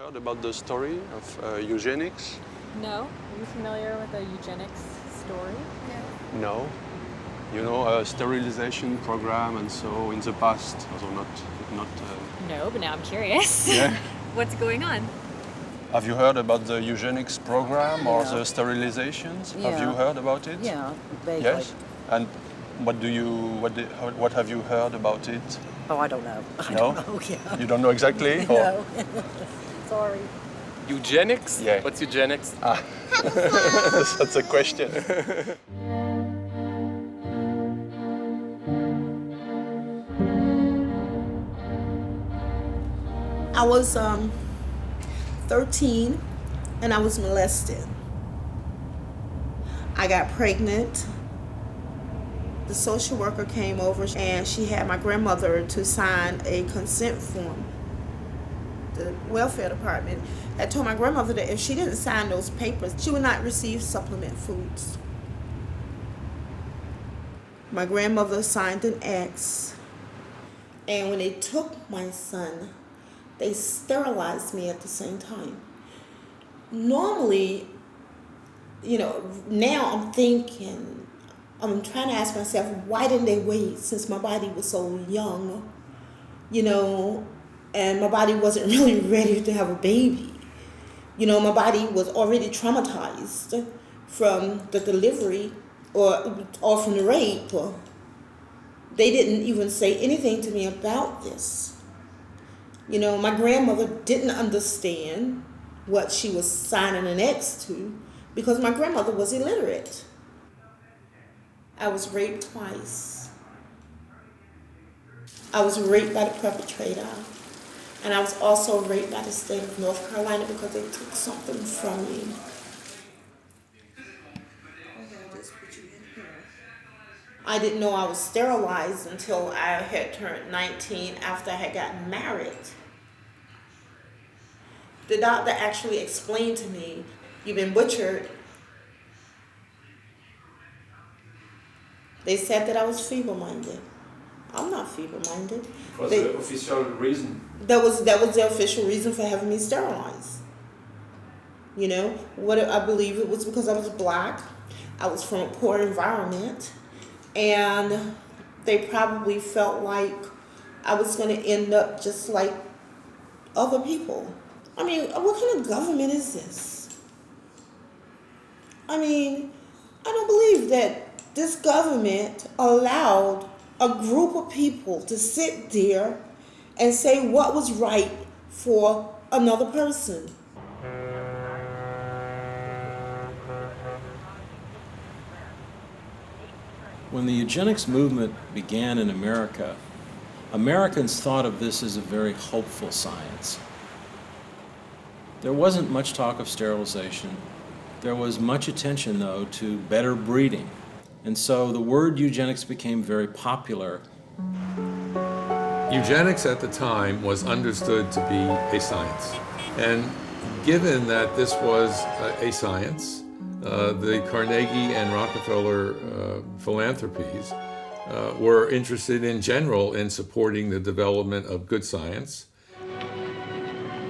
Heard about the story of eugenics? No. Are you familiar with the eugenics story? No. You know, a sterilization program and so in the past, although not. No, but now I'm curious. Yeah. What's going on? Have you heard about the eugenics program or Yeah. the sterilizations? Yeah. Have you heard about it? Yeah, vaguely. Yes. And what have you heard about it? Oh, I don't know. I No? don't know, yeah. You don't know exactly? Or- No. Sorry. Eugenics? Yeah. What's eugenics? That's a question. I was 13 and I was molested. I got pregnant. The social worker came over and she had my grandmother to sign a consent form. The welfare department had told my grandmother that if she didn't sign those papers, she would not receive supplement foods. My grandmother signed an X, and when they took my son, they sterilized me at the same time. Normally, now I'm thinking, I'm trying to ask myself, why didn't they wait since my body was so young, and my body wasn't really ready to have a baby. My body was already traumatized from the delivery or from the rape. They didn't even say anything to me about this. My grandmother didn't understand what she was signing an X to because my grandmother was illiterate. I was raped twice. I was raped by the perpetrator, and I was also raped by the state of North Carolina because they took something from me. I didn't know I was sterilized until I had turned 19 after I had gotten married. The doctor actually explained to me, "You've been butchered." They said that I was feeble-minded. I'm not feeble-minded. What's the official reason? That was the official reason for having me sterilized. I believe it was because I was Black. I was from a poor environment, and they probably felt like I was going to end up just like other people. I mean, what kind of government is this? I mean, I don't believe that this government allowed a group of people to sit there and say what was right for another person. When the eugenics movement began in America, Americans thought of this as a very hopeful science. There wasn't much talk of sterilization. There was much attention, though, to better breeding. And so the word eugenics became very popular. Eugenics at the time was understood to be a science. And given that this was a science, the Carnegie and Rockefeller philanthropies were interested in general in supporting the development of good science.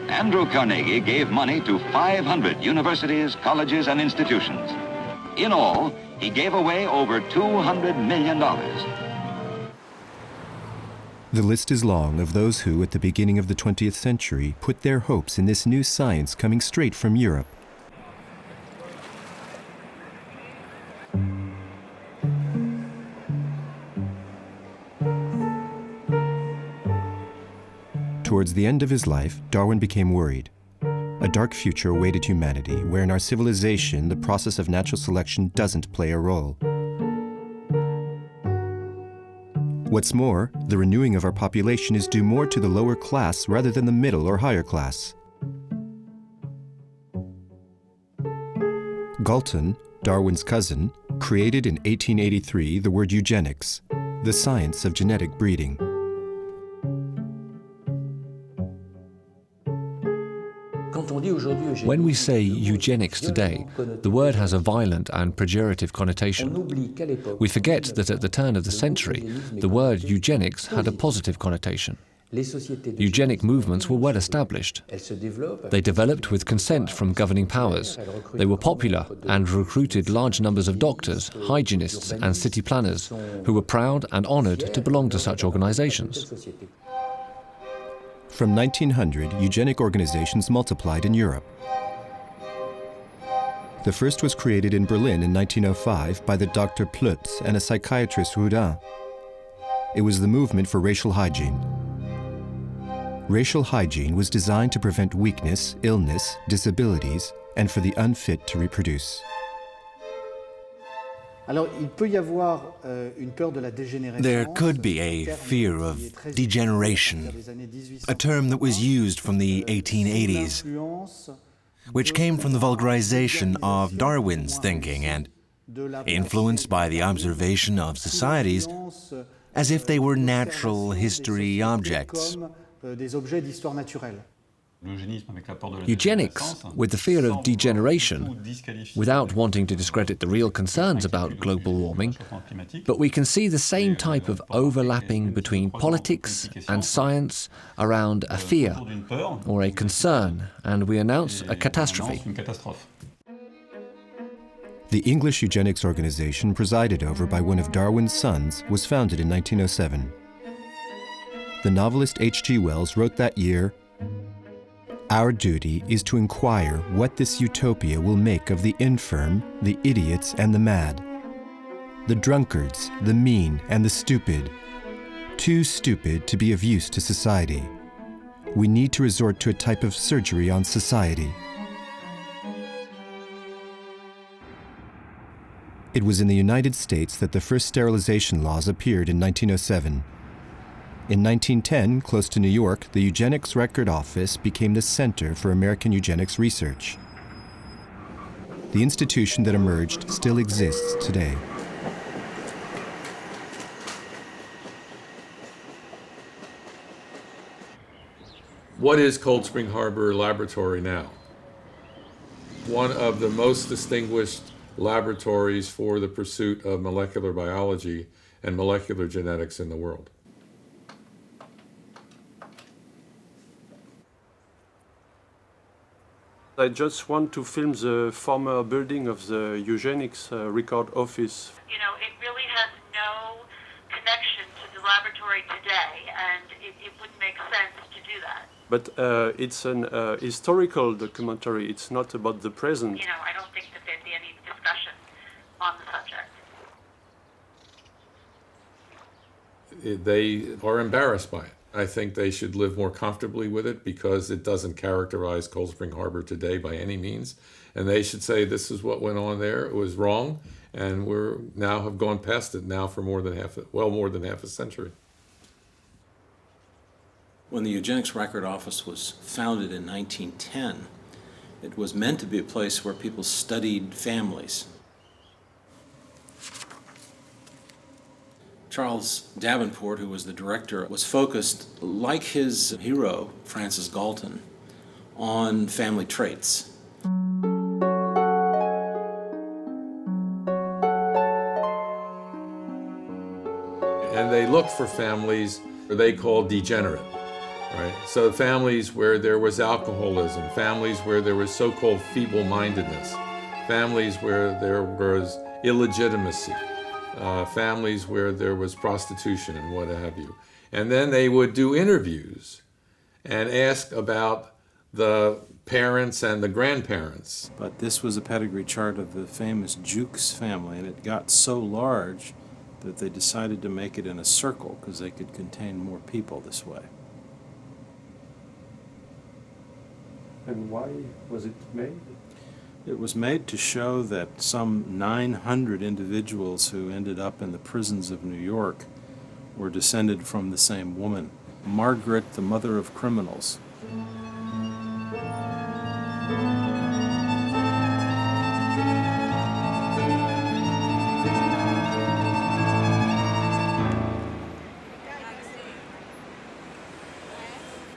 Andrew Carnegie gave money to 500 universities, colleges, and institutions. In all, he gave away over $200 million. The list is long of those who, at the beginning of the 20th century, put their hopes in this new science coming straight from Europe. Towards the end of his life, Darwin became worried. A dark future awaited humanity, where in our civilization, the process of natural selection doesn't play a role. What's more, the renewing of our population is due more to the lower class rather than the middle or higher class. Galton, Darwin's cousin, created in 1883 the word eugenics, the science of genetic breeding. When we say eugenics today, the word has a violent and pejorative connotation. We forget that at the turn of the century, the word eugenics had a positive connotation. Eugenic movements were well established. They developed with consent from governing powers. They were popular and recruited large numbers of doctors, hygienists, and city planners who were proud and honored to belong to such organizations. From 1900, eugenic organizations multiplied in Europe. The first was created in Berlin in 1905 by the Dr. Plutz and a psychiatrist Rudin. It was the movement for racial hygiene. Racial hygiene was designed to prevent weakness, illness, disabilities, and for the unfit to reproduce. There could be a fear of degeneration, a term that was used from the 1880s, which came from the vulgarization of Darwin's thinking and influenced by the observation of societies as if they were natural history objects. Eugenics, with the fear of degeneration, without wanting to discredit the real concerns about global warming, but we can see the same type of overlapping between politics and science around a fear or a concern, and we announce a catastrophe. The English Eugenics Organization, presided over by one of Darwin's sons, was founded in 1907. The novelist H.G. Wells wrote that year, "Our duty is to inquire what this utopia will make of the infirm, the idiots, and the mad, the drunkards, the mean, and the stupid, too stupid to be of use to society. We need to resort to a type of surgery on society." It was in the United States that the first sterilization laws appeared in 1907. In 1910, close to New York, the Eugenics Record Office became the center for American eugenics research. The institution that emerged still exists today. What is Cold Spring Harbor Laboratory now? One of the most distinguished laboratories for the pursuit of molecular biology and molecular genetics in the world. I just want to film the former building of the Eugenics Record Office. You know, it really has no connection to the laboratory today, and it wouldn't make sense to do that. But it's an historical documentary. It's not about the present. You know, I don't think that there'd be any discussion on the subject. They are embarrassed by it. I think they should live more comfortably with it because it doesn't characterize Cold Spring Harbor today by any means. And they should say this is what went on there. It was wrong, and we're now have gone past it now for more than half a century. When the Eugenics Record Office was founded in 1910, it was meant to be a place where people studied families. Charles Davenport, who was the director, was focused, like his hero, Francis Galton, on family traits. And they looked for families they called degenerate, right? So families where there was alcoholism, families where there was so-called feeble-mindedness, families where there was illegitimacy, families where there was prostitution and what have you. And then they would do interviews and ask about the parents and the grandparents. But this was a pedigree chart of the famous Jukes family, and it got so large that they decided to make it in a circle because they could contain more people this way. And why was it made? It was made to show that some 900 individuals who ended up in the prisons of New York were descended from the same woman, Margaret, the mother of criminals.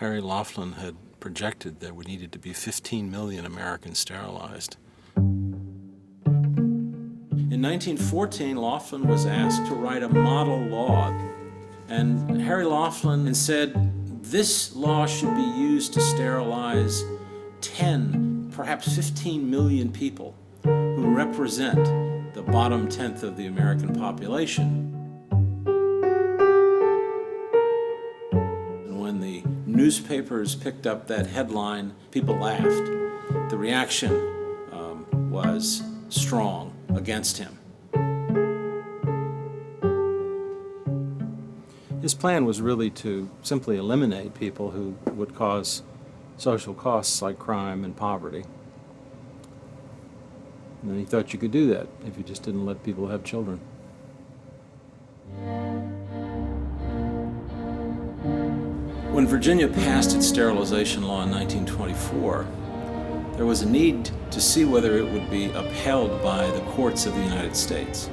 Harry Laughlin had projected there would needed to be 15 million Americans sterilized. In 1914, Laughlin was asked to write a model law, and Harry Laughlin said, This law should be used to sterilize 10, perhaps 15 million people who represent the bottom tenth of the American population. And when the newspapers picked up that headline, people laughed. The reaction was strong against him. His plan was really to simply eliminate people who would cause social costs like crime and poverty. And he thought you could do that if you just didn't let people have children. When Virginia passed its sterilization law in 1924, there was a need to see whether it would be upheld by the courts of the United States.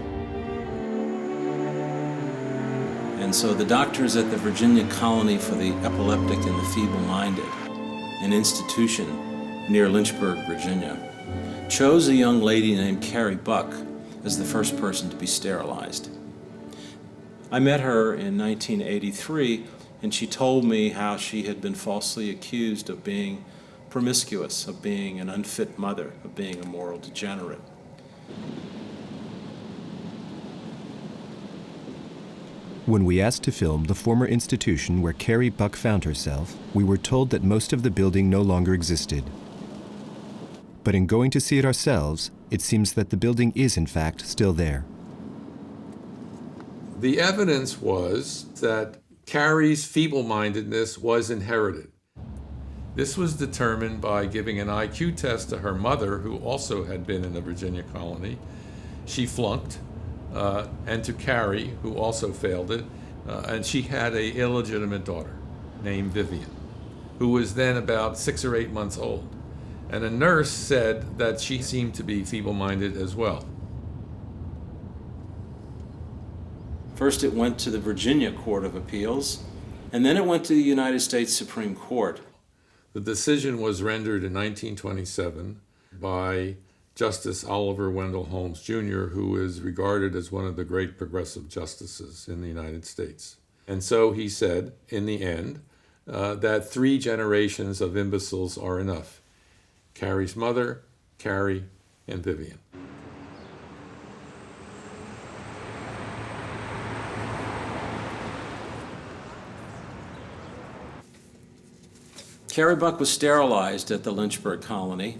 And so the doctors at the Virginia Colony for the Epileptic and the Feeble-Minded, an institution near Lynchburg, Virginia, chose a young lady named Carrie Buck as the first person to be sterilized. I met her in 1983, and she told me how she had been falsely accused of being promiscuous, of being an unfit mother, of being a moral degenerate. When we asked to film the former institution where Carrie Buck found herself, we were told that most of the building no longer existed. But in going to see it ourselves, it seems that the building is in fact still there. The evidence was that Carrie's feeble-mindedness was inherited. This was determined by giving an IQ test to her mother, who also had been in the Virginia colony. She flunked, and to Carrie, who also failed it, and she had an illegitimate daughter named Vivian, who was then about 6 or 8 months old. And a nurse said that she seemed to be feeble-minded as well. First it went to the Virginia Court of Appeals, and then it went to the United States Supreme Court. The decision was rendered in 1927 by Justice Oliver Wendell Holmes, Jr., who is regarded as one of the great progressive justices in the United States. And so he said, in the end, that 3 generations of imbeciles are enough. Carrie's mother, Carrie, and Vivian. Carrie Buck was sterilized at the Lynchburg colony,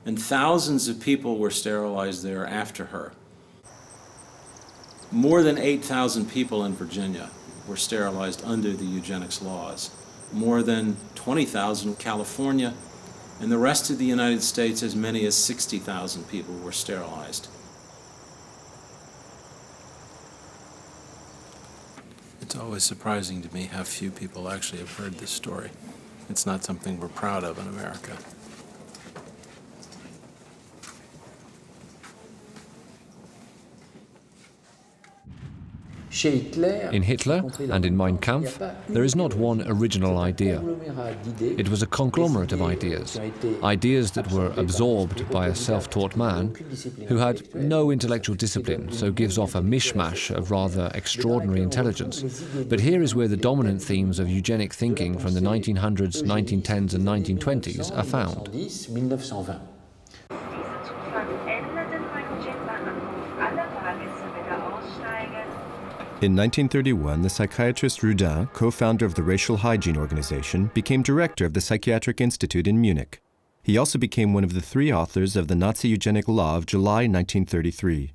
and thousands of people were sterilized there after her. More than 8,000 people in Virginia were sterilized under the eugenics laws. More than 20,000 in California, and the rest of the United States, as many as 60,000 people were sterilized. It's always surprising to me how few people actually have heard this story. It's not something we're proud of in America. In Hitler and in Mein Kampf, there is not one original idea. It was a conglomerate of ideas, ideas that were absorbed by a self-taught man who had no intellectual discipline, so gives off a mishmash of rather extraordinary intelligence. But here is where the dominant themes of eugenic thinking from the 1900s, 1910s and 1920s are found. In 1931, the psychiatrist Rudin, co-founder of the Racial Hygiene Organization, became director of the Psychiatric Institute in Munich. He also became one of the 3 authors of the Nazi eugenic law of July 1933.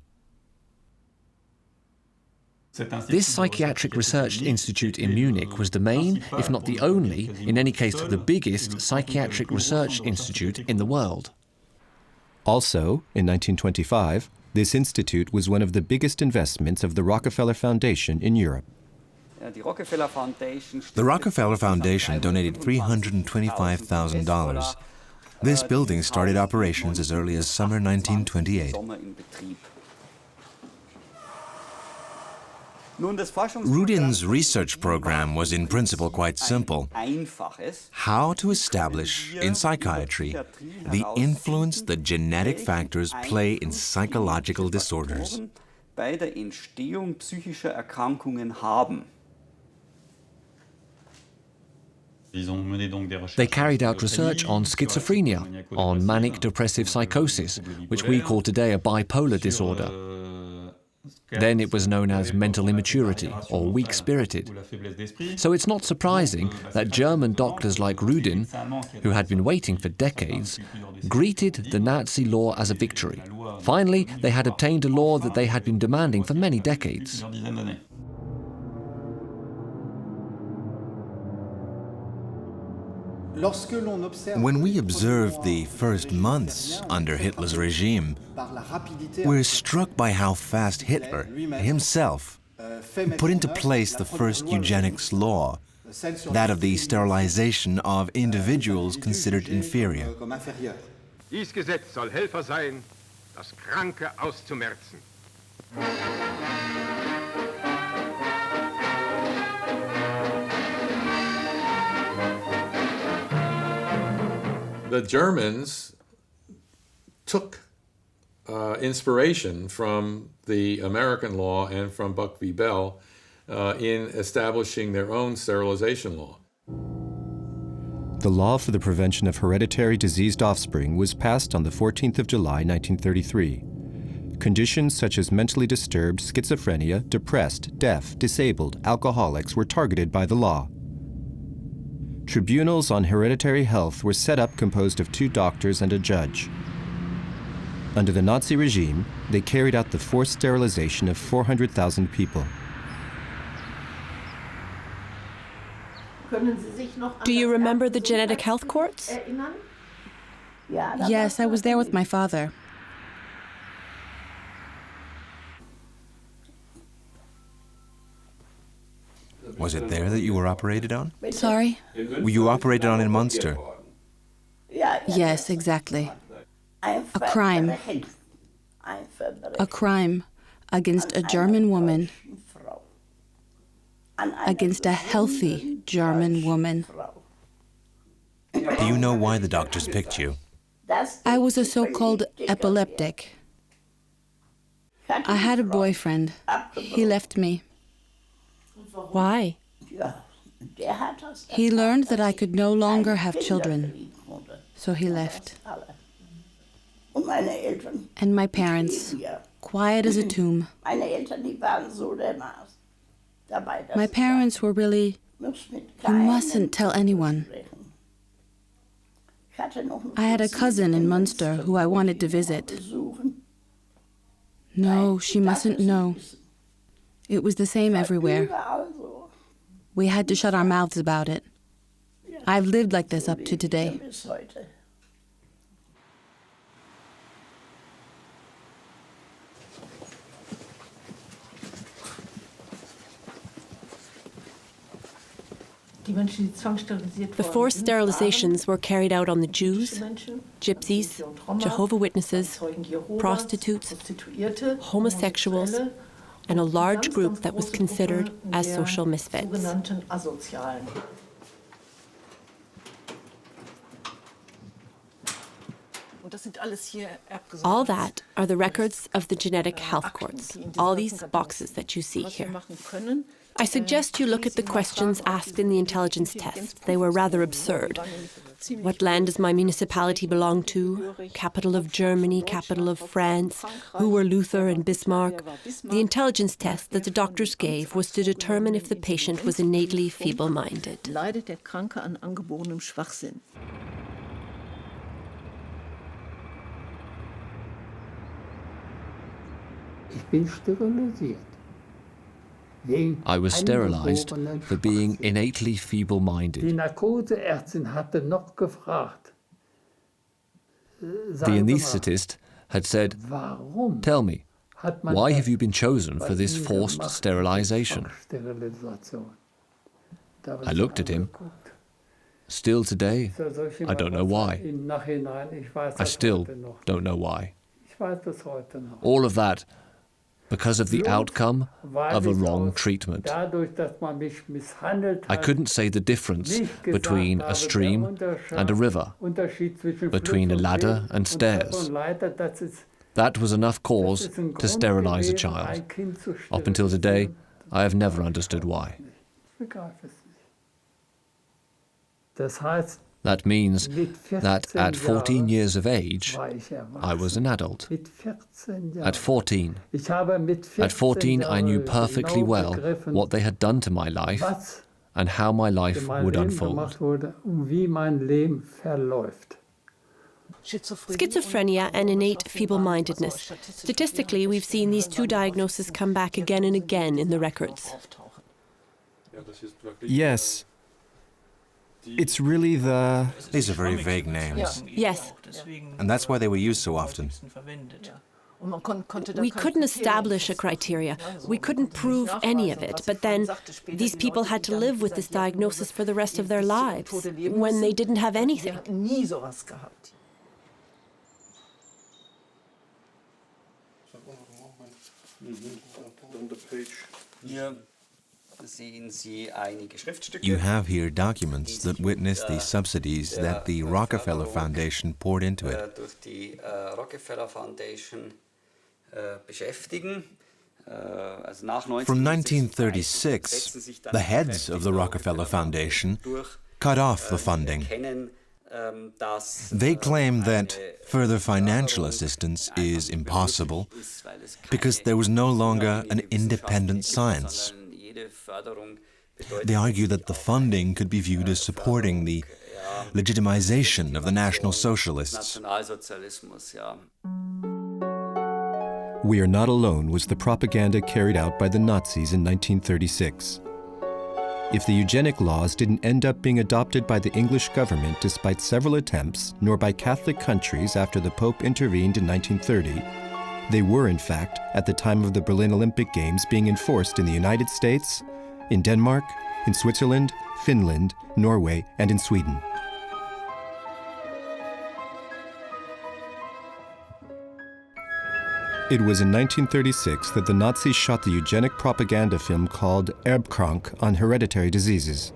This psychiatric research institute in Munich was the main, if not the only, in any case the biggest, psychiatric research institute in the world. Also, in 1925, this institute was one of the biggest investments of the Rockefeller Foundation in Europe. The Rockefeller Foundation donated $325,000. This building started operations as early as summer 1928. Rudin's research program was in principle quite simple: how to establish in psychiatry the influence that genetic factors play in psychological disorders. The They carried out research on schizophrenia, on manic depressive psychosis, which we call today a bipolar disorder. Then it was known as mental immaturity or weak-spirited. So it's not surprising that German doctors like Rudin, who had been waiting for decades, greeted the Nazi law as a victory. Finally, they had obtained a law that they had been demanding for many decades. When we observe the first months under Hitler's regime, we're struck by how fast Hitler himself put into place the first eugenics law, that of the sterilization of individuals considered inferior. Dies Gesetz soll Helfer sein, das Kranke auszumerzen. The Germans took inspiration from the American law and from Buck v. Bell in establishing their own sterilization law. The law for the prevention of hereditary diseased offspring was passed on the 14th of July, 1933. Conditions such as mentally disturbed, schizophrenia, depressed, deaf, disabled, alcoholics were targeted by the law. Tribunals on hereditary health were set up composed of 2 doctors and a judge. Under the Nazi regime, they carried out the forced sterilization of 400,000 people. Do you remember the genetic health courts? Yes, I was there with my father. Was it there that you were operated on? Sorry? Were you operated on in Munster? Yes, exactly. A crime. A crime against a German woman, against a healthy German woman. Do you know why the doctors picked you? I was a so-called epileptic. I had a boyfriend. He left me. Why? He learned that I could no longer have children, so he left. And my parents, quiet as a tomb. My parents were really, you mustn't tell anyone. I had a cousin in Munster who I wanted to visit. No, she mustn't know. It was the same everywhere. We had to shut our mouths about it. I've lived like this up to today. The forced sterilizations were carried out on the Jews, gypsies, Jehovah's Witnesses, prostitutes, homosexuals, and a large group that was considered as social misfits. All that are the records of the genetic health courts, all these boxes that you see here. I suggest you look at the questions asked in the intelligence test. They were rather absurd. What land does my municipality belong to? Capital of Germany, capital of France? Who were Luther and Bismarck? The intelligence test that the doctors gave was to determine if the patient was innately feeble-minded. I was sterilized for being innately feeble-minded. The anaesthetist had said, "Tell me, why have you been chosen for this forced sterilization?" I looked at him. Still today, I don't know why. I still don't know why. All of that because of the outcome of a wrong treatment. I couldn't say the difference between a stream and a river, between a ladder and stairs. That was enough cause to sterilize a child. Up until today, I have never understood why. That means that at 14 years of age, I was an adult. At 14, I knew perfectly well what they had done to my life and how my life would unfold. Schizophrenia and innate feeble-mindedness. Statistically, we've seen these two diagnoses come back again and again in the records. Yes. It's really the... These are very vague names. Yes. And that's why they were used so often. We couldn't establish a criteria. We couldn't prove any of it. But then these people had to live with this diagnosis for the rest of their lives when they didn't have anything. You have here documents that witness the subsidies that the Rockefeller Foundation poured into it. From 1936, the heads of the Rockefeller Foundation cut off the funding. They claim that further financial assistance is impossible because there was no longer an independent science. They argue that the funding could be viewed as supporting the legitimization of the National Socialists. We are not alone was the propaganda carried out by the Nazis in 1936. If the eugenic laws didn't end up being adopted by the English government despite several attempts, nor by Catholic countries after the Pope intervened in 1930, they were, in fact, at the time of the Berlin Olympic Games being enforced in the United States, in Denmark, in Switzerland, Finland, Norway, and in Sweden. It was in 1936 that the Nazis shot the eugenic propaganda film called Erbkrank on hereditary diseases.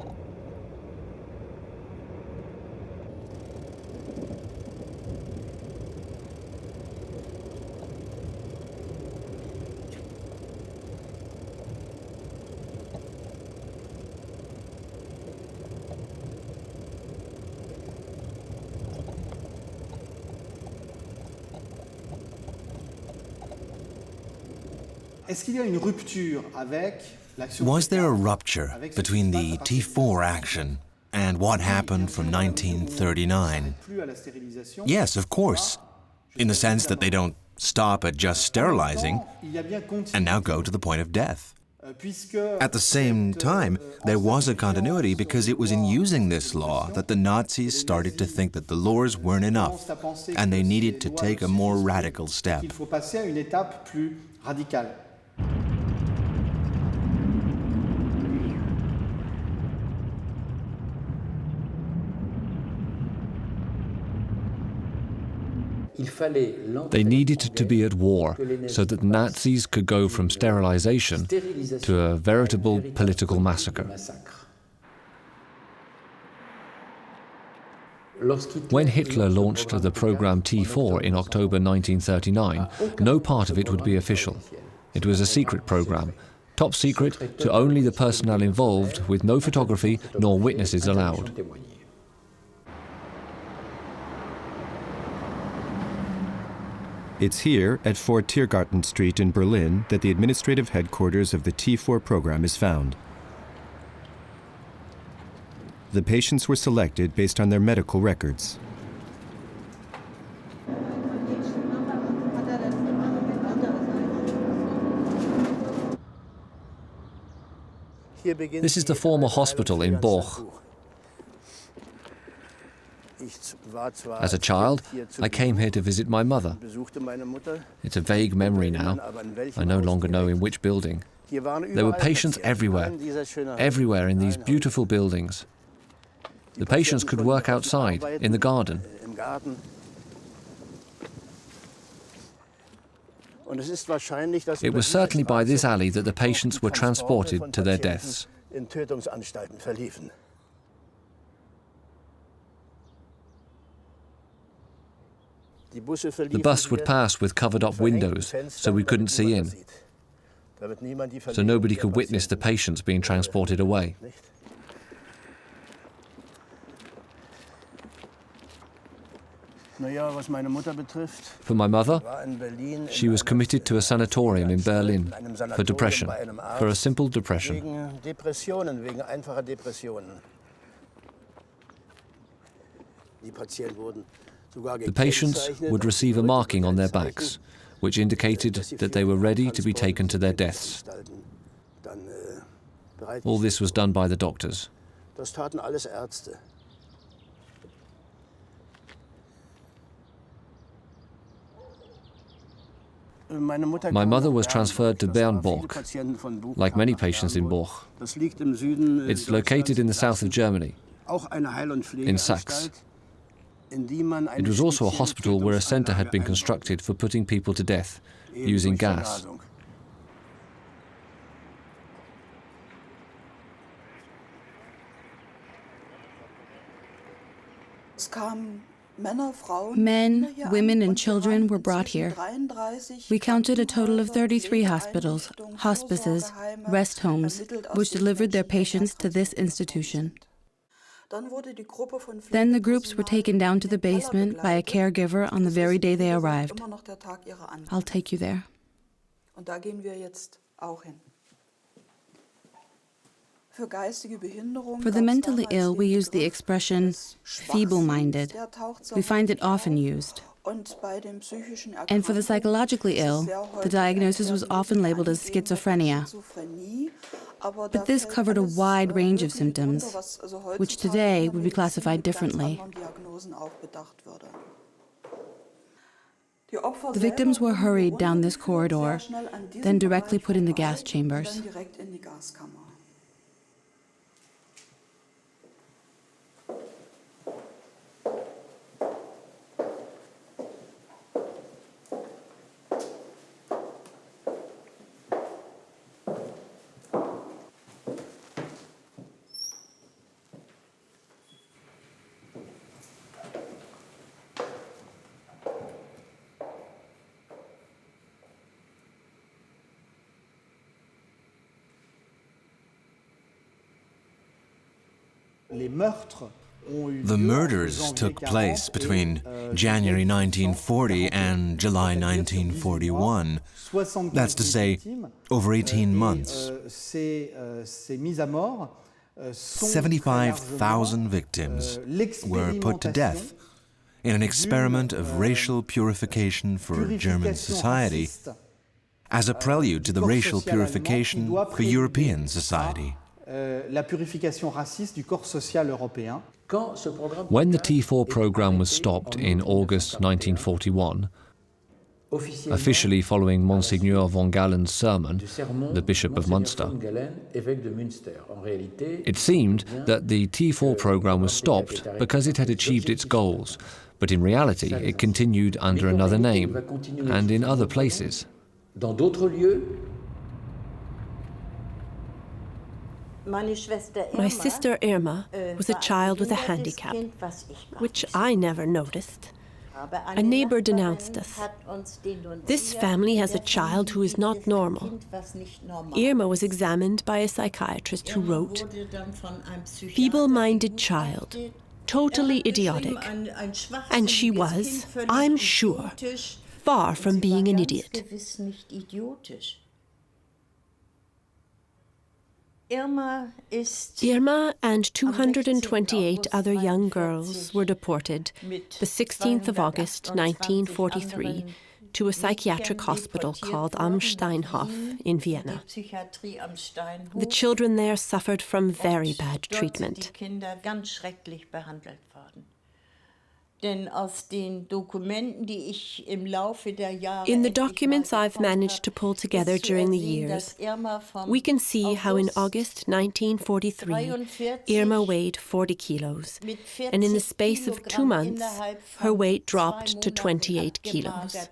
Was there a rupture between the T4 action and what happened from 1939? Yes, of course, in the sense that they don't stop at just sterilizing and now go to the point of death. At the same time, there was a continuity because it was in using this law that the Nazis started to think that the laws weren't enough and they needed to take a more radical step. They needed to be at war so that Nazis could go from sterilization to a veritable political massacre. When Hitler launched the program T4 in October 1939, no part of it would be official. It was a secret program, top secret to only the personnel involved, with no photography nor witnesses allowed. It's here, at 4 Tiergarten Street in Berlin, that the administrative headquarters of the T4 program is found. The patients were selected based on their medical records. This is the former hospital in Borch. As a child, I came here to visit my mother. It's a vague memory now. I no longer know in which building. There were patients everywhere in these beautiful buildings. The patients could work outside, in the garden. It was certainly by this alley that the patients were transported to their deaths. The bus would pass with covered-up windows, so we couldn't see in. So nobody could witness the patients being transported away. For my mother, she was committed to a sanatorium in Berlin for depression, for a simple depression. The patients would receive a marking on their backs, which indicated that they were ready to be taken to their deaths. All this was done by the doctors. My mother was transferred to Bernburg, like many patients in Borch. It's located in the south of Germany, in Saxe. It was also a hospital where a center had been constructed for putting people to death using gas. Men, women, and children were brought here. We counted a total of 33 hospitals, hospices, rest homes, which delivered their patients to this institution. Then the groups were taken down to the basement by a caregiver on the very day they arrived. I'll take you there. For the mentally ill, we use the expression feeble-minded. We find it often used. And for the psychologically ill, the diagnosis was often labeled as schizophrenia. But this covered a wide range of symptoms, which today would be classified differently. The victims were hurried down this corridor, then directly put in the gas chambers. The murders took place between January 1940 and July 1941. That's to say, over 18 months. 75,000 victims were put to death in an experiment of racial purification for German society, as a prelude to the racial purification for European society. La purification raciste du corps social européen. When the T4 program was stopped in August 1941, officially following Monsignor von Galen's sermon, the Bishop of Munster, it seemed that the T4 program was stopped because it had achieved its goals, but in reality it continued under another name and in other places. My sister Irma was a child with a handicap, which I never noticed. A neighbor denounced us. This family has a child who is not normal. Irma was examined by a psychiatrist who wrote, "Feeble-minded child, totally idiotic." And she was, I'm sure, far from being an idiot. Irma and 228 other young girls were deported the 16th of August 1943 to a psychiatric hospital called Am Steinhof in Vienna. The children there suffered from very bad treatment. In the documents I've managed to pull together during the years, we can see how in August 1943, Irma weighed 40 kilos, and in the space of 2 months, her weight dropped to 28 kilos.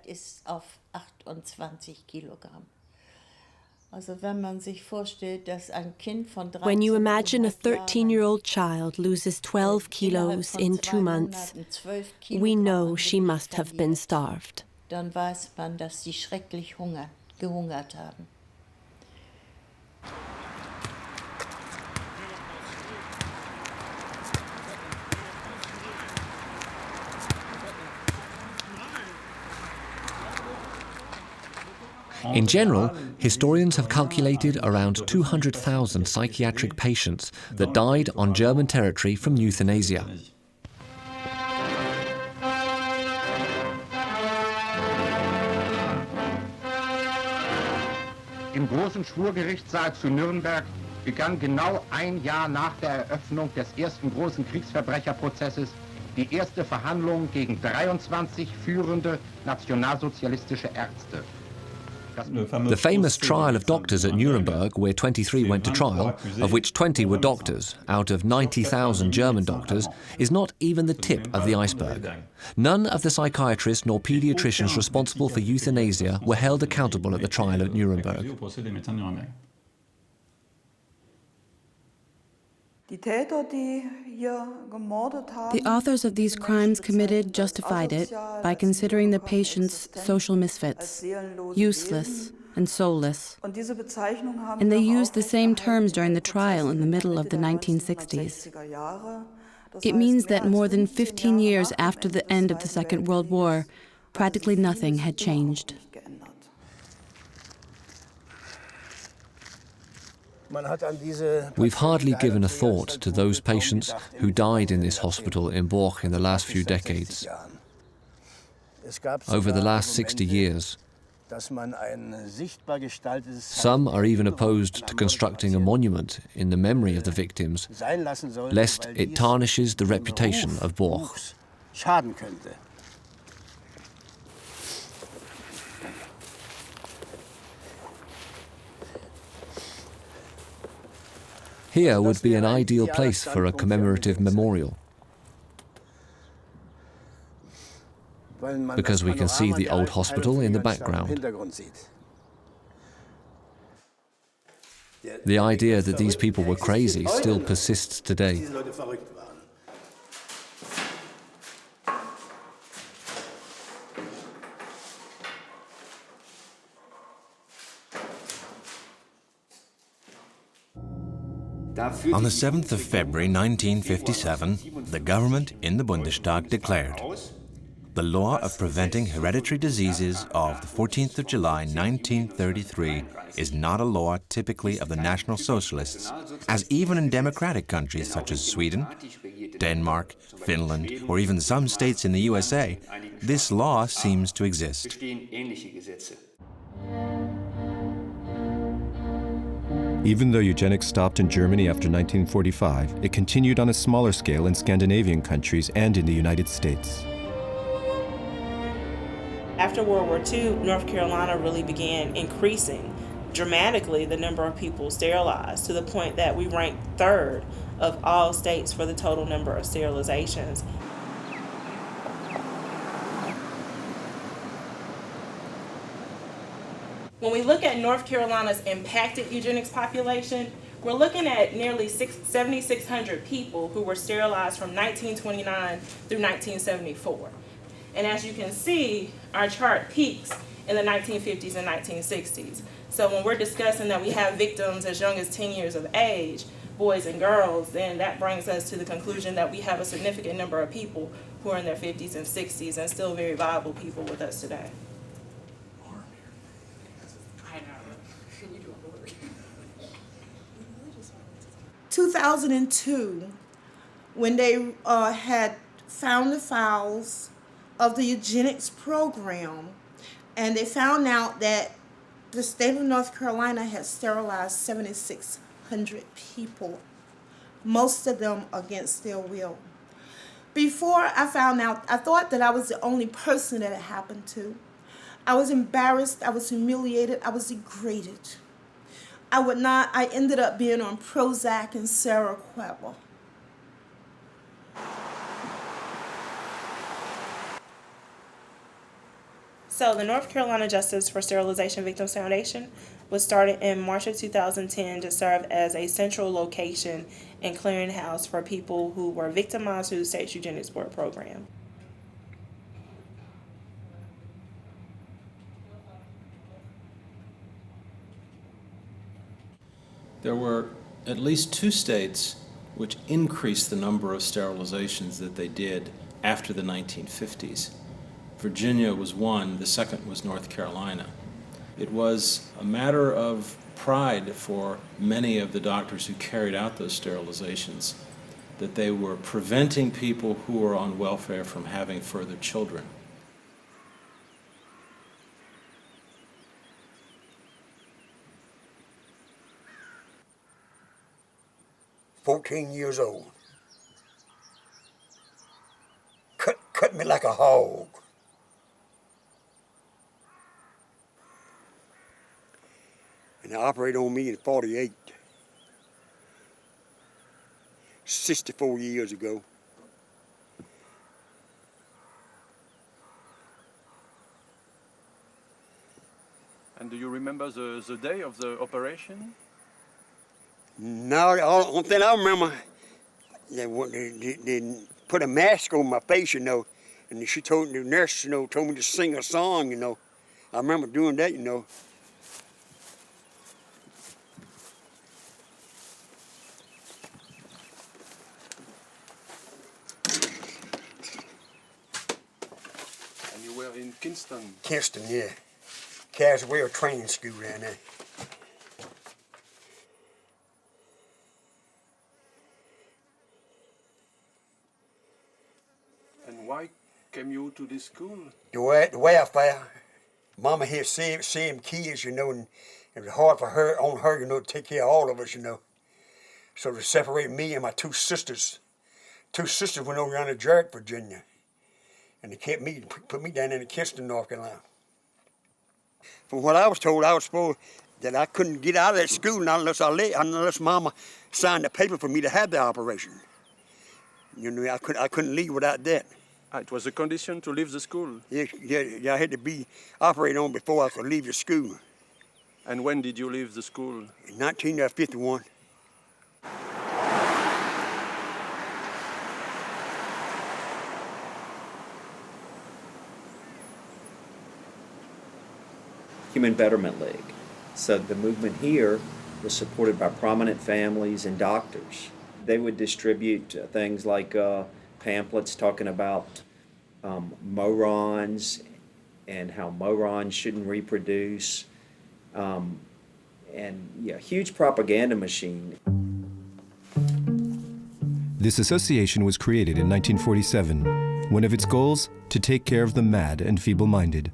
When you imagine a 13-year-old child loses 12 kilos in 2 months, we know she must have been starved. Dann weiß man, dass sie schrecklich gehungert haben. In general, historians have calculated around 200,000 psychiatric patients that died on German territory from euthanasia. Im großen Schwurgerichtssaal zu Nürnberg begann genau ein Jahr nach der Eröffnung des ersten großen Kriegsverbrecherprozesses die erste Verhandlung gegen 23 führende nationalsozialistische Ärzte. The famous trial of doctors at Nuremberg, where 23 went to trial, of which 20 were doctors, out of 90,000 German doctors, is not even the tip of the iceberg. None of the psychiatrists nor pediatricians responsible for euthanasia were held accountable at the trial at Nuremberg. The authors of these crimes committed justified it by considering the patients social misfits, useless and soulless. And they used the same terms during the trial in the middle of the 1960s. It means that more than 15 years after the end of the Second World War, practically nothing had changed. We've hardly given a thought to those patients who died in this hospital in Borch in the last few decades. Over the last 60 years, some are even opposed to constructing a monument in the memory of the victims, lest it tarnishes the reputation of Borch. Here would be an ideal place for a commemorative memorial, because we can see the old hospital in the background. The idea that these people were crazy still persists today. On the 7th of February 1957, the government in the Bundestag declared the law of preventing hereditary diseases of the 14th of July 1933 is not a law typically of the National Socialists, as even in democratic countries such as Sweden, Denmark, Finland, or even some states in the USA, this law seems to exist. Even though eugenics stopped in Germany after 1945, it continued on a smaller scale in Scandinavian countries and in the United States. After World War II, North Carolina really began increasing dramatically the number of people sterilized, to the point that we ranked third of all states for the total number of sterilizations. When we look at North Carolina's impacted eugenics population, we're looking at nearly 7,600 people who were sterilized from 1929 through 1974. And as you can see, our chart peaks in the 1950s and 1960s. So when we're discussing that we have victims as young as 10 years of age, boys and girls, then that brings us to the conclusion that we have a significant number of people who are in their 50s and 60s and still very viable people with us today. 2002, when they had found the files of the Eugenics program, and they found out that the state of North Carolina had sterilized 7,600 people, most of them against their will. Before I found out, I thought that I was the only person that it happened to. I was embarrassed, I was humiliated, I was degraded. I ended up being on Prozac and Seroquel. So the North Carolina Justice for Sterilization Victims Foundation was started in March of 2010 to serve as a central location and clearinghouse for people who were victimized through the state's Eugenics Board program. There were at least 2 states which increased the number of sterilizations that they did after the 1950s. Virginia was one, the second was North Carolina. It was a matter of pride for many of the doctors who carried out those sterilizations that they were preventing people who were on welfare from having further children. "14 years old. Cut me like a hog. And they operated on me in 48. 64 years ago. And do you remember the day of the operation? No, the only thing I remember, they put a mask on my face, you know, and the nurse, you know, told me to sing a song, you know. I remember doing that, you know. And you were in Kingston? Kingston, yeah. Caswell Training School down there. And why came you to this school? The welfare. Mama had seven kids, you know, and it was hard for her, you know, to take care of all of us, you know. So they separated me and my two sisters. Two sisters went over down to Jarrett, Virginia. And they kept me, put me down in Kingston, North Carolina. From what I was told, I was supposed that I couldn't get out of that school unless Mama signed a paper for me to have the operation. You know, I couldn't leave without that. It was a condition to leave the school? Yeah, I had to be operated on before I could leave the school. And when did you leave the school? In 1951. Human Betterment League. So the movement here was supported by prominent families and doctors. They would distribute things like pamphlets talking about morons and how morons shouldn't reproduce, and yeah, huge propaganda machine. This association was created in 1947. One of its goals, to take care of the mad and feeble-minded.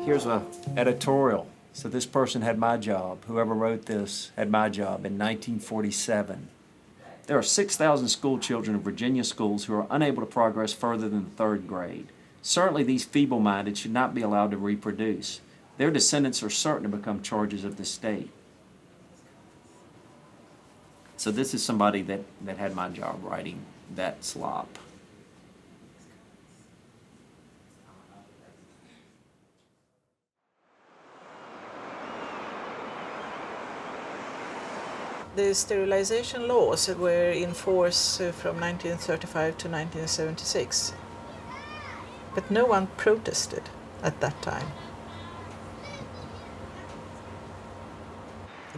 Here's an editorial. So this person had my job. Whoever wrote this had my job in 1947. There are 6,000 school children in Virginia schools who are unable to progress further than the 3rd grade. Certainly these feeble-minded should not be allowed to reproduce. Their descendants are certain to become charges of the state. So this is somebody that had my job writing that slop. The sterilization laws were in force from 1935 to 1976, but no one protested at that time.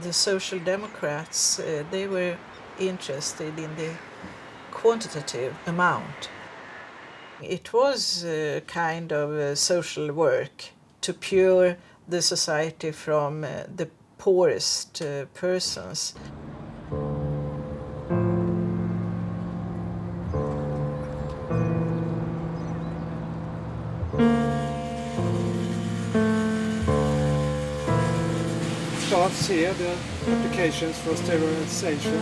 The Social Democrats, they were interested in the quantitative amount. It was a kind of social work to pure the society from the poorest persons. Starts here, the applications for sterilization.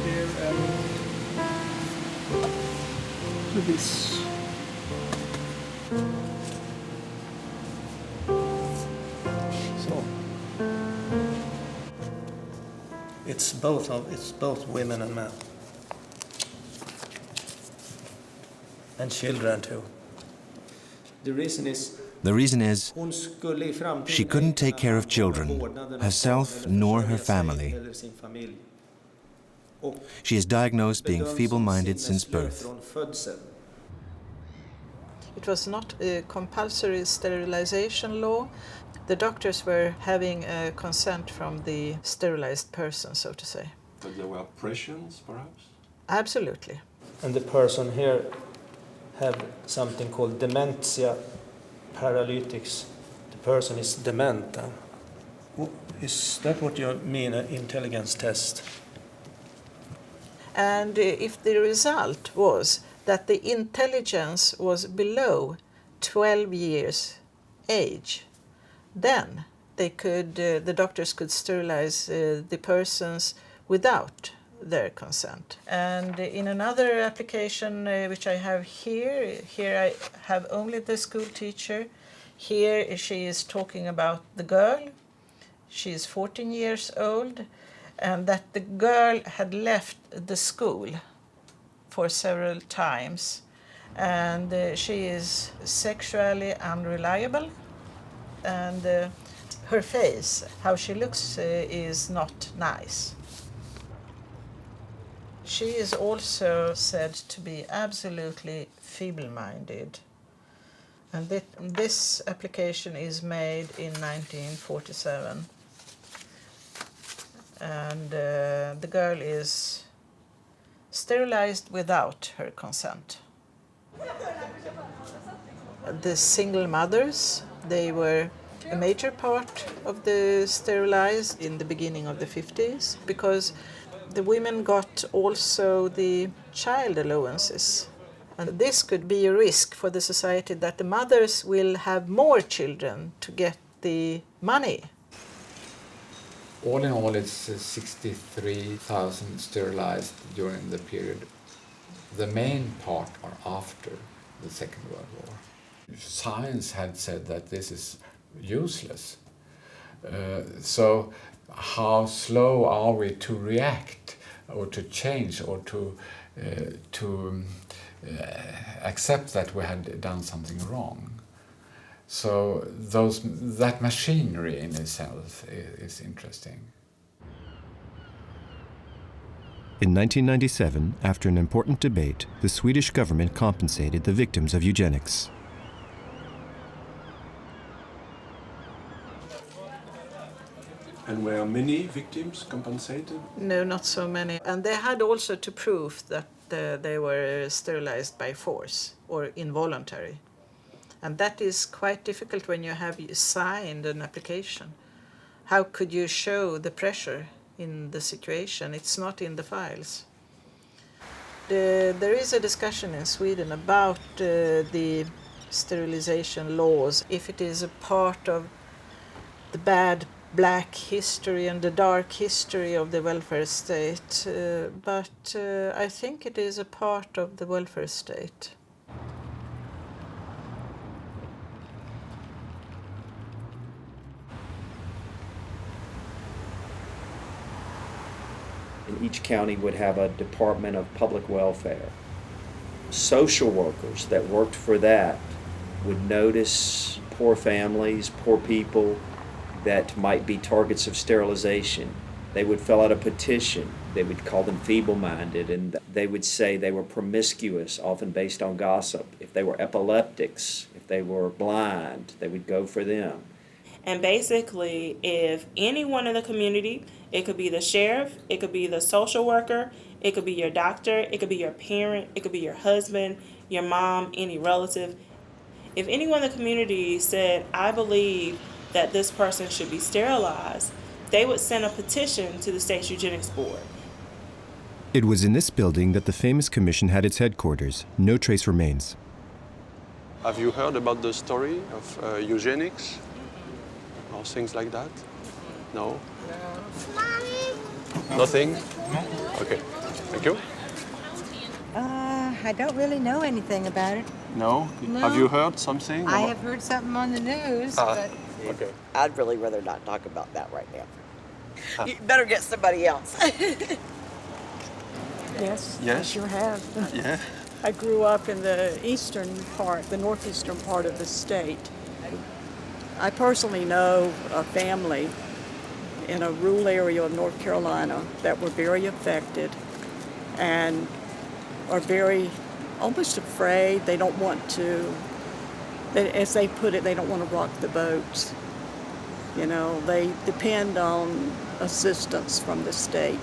Here and to this. So it's both women and men. And children too. The reason is The reason is she couldn't take care of children, herself nor her family. She is diagnosed being feeble-minded since birth. It was not a compulsory sterilization law. The doctors were having a consent from the sterilized person, so to say. But there were pressures, perhaps? Absolutely. And the person here have something called dementia paralytics. The person is dement. Is that what you mean, an intelligence test? And if the result was that the intelligence was below 12 years age, then they could, the doctors could sterilize the persons without their consent. And in another application which I have here I have only the school teacher. Here she is talking about the girl. She is 14 years old, and that the girl had left the school for several times, and she is sexually unreliable, and her face, how she looks, is not nice. She is also said to be absolutely feeble-minded, and this application is made in 1947, and the girl is sterilized without her consent. The single mothers, they were a major part of the sterilized in the beginning of the 50s, because the women got also the child allowances. And this could be a risk for the society, that the mothers will have more children to get the money. All in all, it's 63,000 sterilized during the period. The main part are after the Second World War. Science had said that this is useless. So how slow are we to react or to change or to accept that we had done something wrong? So that machinery in itself is interesting. In 1997, after an important debate, the Swedish government compensated the victims of eugenics. And were many victims compensated? No, not so many. And they had also to prove that they were sterilized by force or involuntary. And that is quite difficult when you have signed an application. How could you show the pressure in the situation? It's not in the files. There is a discussion in Sweden about the sterilization laws, if it is a part of the bad black history and the dark history of the welfare state, but I think it is a part of the welfare state. And each county would have a Department of Public Welfare. Social workers that worked for that would notice poor families, poor people that might be targets of sterilization. They would fill out a petition. They would call them feeble-minded, and they would say they were promiscuous, often based on gossip. If they were epileptics, if they were blind, they would go for them. And basically, if anyone in the community, it could be the sheriff, it could be the social worker, it could be your doctor, it could be your parent, it could be your husband, your mom, any relative. If anyone in the community said, I believe that this person should be sterilized, they would send a petition to the state's eugenics board. It was in this building that the famous commission had its headquarters. No trace remains. Have you heard about the story of eugenics? Or things like that? No? Nothing? Okay, thank you. I don't really know anything about it. No? No. Have you heard something? I have heard something on the news, but... Okay. I'd really rather not talk about that right now. You better get somebody else. Yes, Yes? I sure have. Yeah? I grew up in the eastern part, the northeastern part of the state, I personally know a family in a rural area of North Carolina that were very affected and are very almost afraid. They don't want to, as they put it, they don't want to rock the boat. You know, they depend on assistance from the state.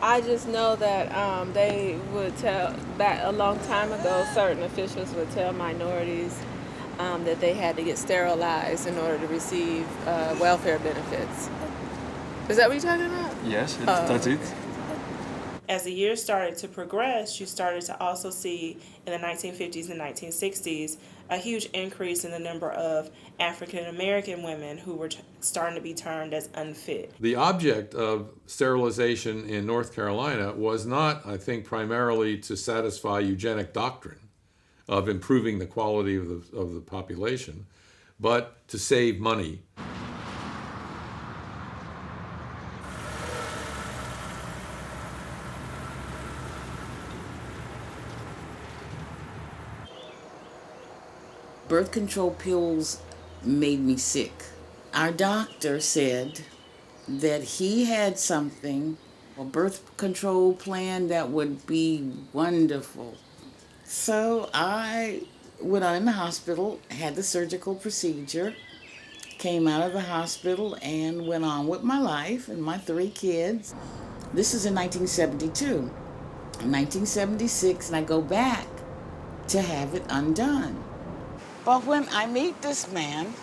I just know that they would tell, back a long time ago, certain officials would tell minorities that they had to get sterilized in order to receive welfare benefits. Is that what you're talking about? Yes, that's it. As the years started to progress, you started to also see in the 1950s and 1960s a huge increase in the number of African American women who were starting to be termed as unfit. The object of sterilization in North Carolina was not, I think, primarily to satisfy eugenic doctrine of improving the quality of the population, but to save money. Birth control pills made me sick. Our doctor said that he had something, a birth control plan that would be wonderful. So I went on in the hospital, had the surgical procedure, came out of the hospital and went on with my life and my 3 kids. This is in 1972. In 1976, and I go back to have it undone. But when I meet this man,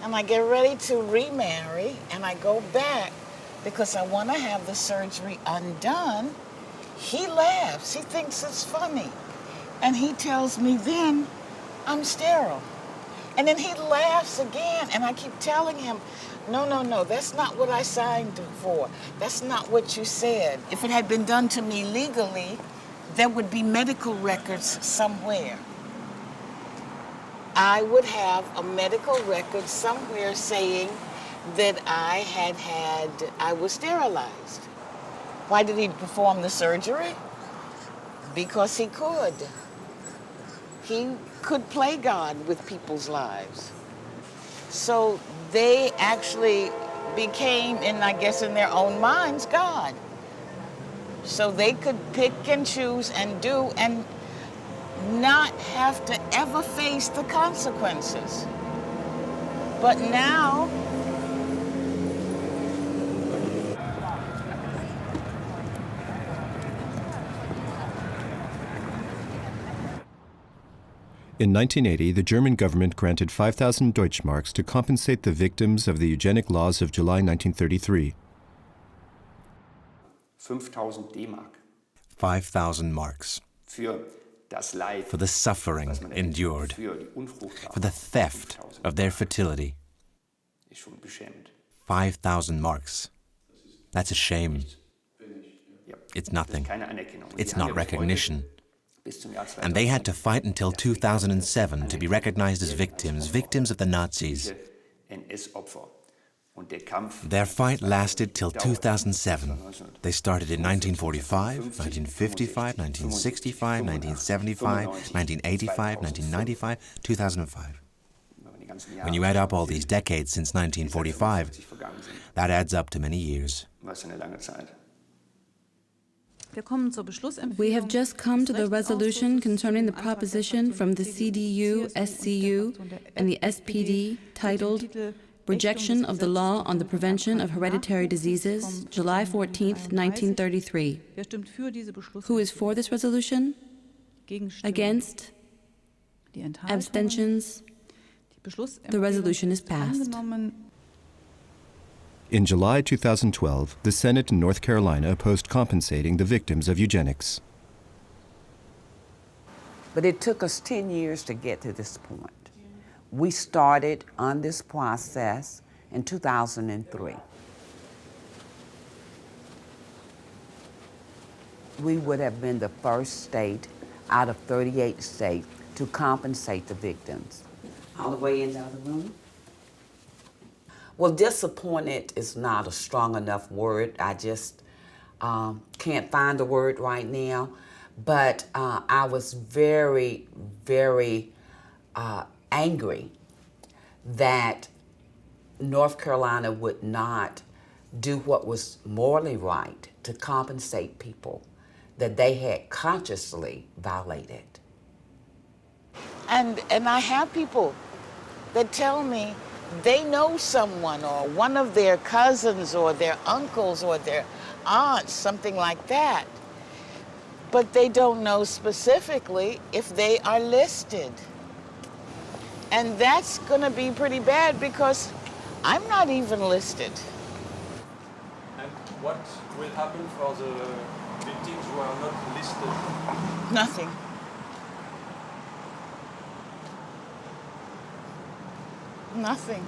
and I get ready to remarry, and I go back because I want to have the surgery undone, he laughs. He thinks it's funny. And he tells me then I'm sterile. And then he laughs again, and I keep telling him, no, that's not what I signed for. That's not what you said. If it had been done to me legally, there would be medical records somewhere. I would have a medical record somewhere saying that I was sterilized. Why did he perform the surgery? Because he could. He could play God with people's lives. So they actually became, and I guess in their own minds, God. So they could pick and choose and do and not have to ever face the consequences. But now, in 1980, the German government granted 5,000 Deutschmarks to compensate the victims of the eugenic laws of July 1933. 5,000 D-Mark. 5,000 marks. For the suffering endured, for the theft of their fertility. 5,000 marks. That's a shame. It's nothing. It's not recognition. And they had to fight until 2007 to be recognized as victims of the Nazis. Their fight lasted till 2007. They started in 1945, 1955, 1965, 1975, 1985, 1995, 2005. When you add up all these decades since 1945, that adds up to many years. We have just come to the resolution concerning the proposition from the CDU, SCU, and the SPD titled Rejection of the Law on the Prevention of Hereditary Diseases, July 14, 1933. Who is for this resolution? Against? Abstentions? The resolution is passed. In July 2012, the Senate in North Carolina opposed compensating the victims of eugenics. But it took us 10 years to get to this point. We started on this process in 2003. We would have been the first state out of 38 states to compensate the victims. All the way in the other room? Well, disappointed is not a strong enough word. I just can't find the word right now. But I was very, very angry that North Carolina would not do what was morally right to compensate people that they had consciously violated. And I have people that tell me they know someone or one of their cousins or their uncles or their aunts, something like that, but they don't know specifically if they are listed. And that's gonna be pretty bad because I'm not even listed. And what will happen for the victims who are not listed? Nothing. Nothing.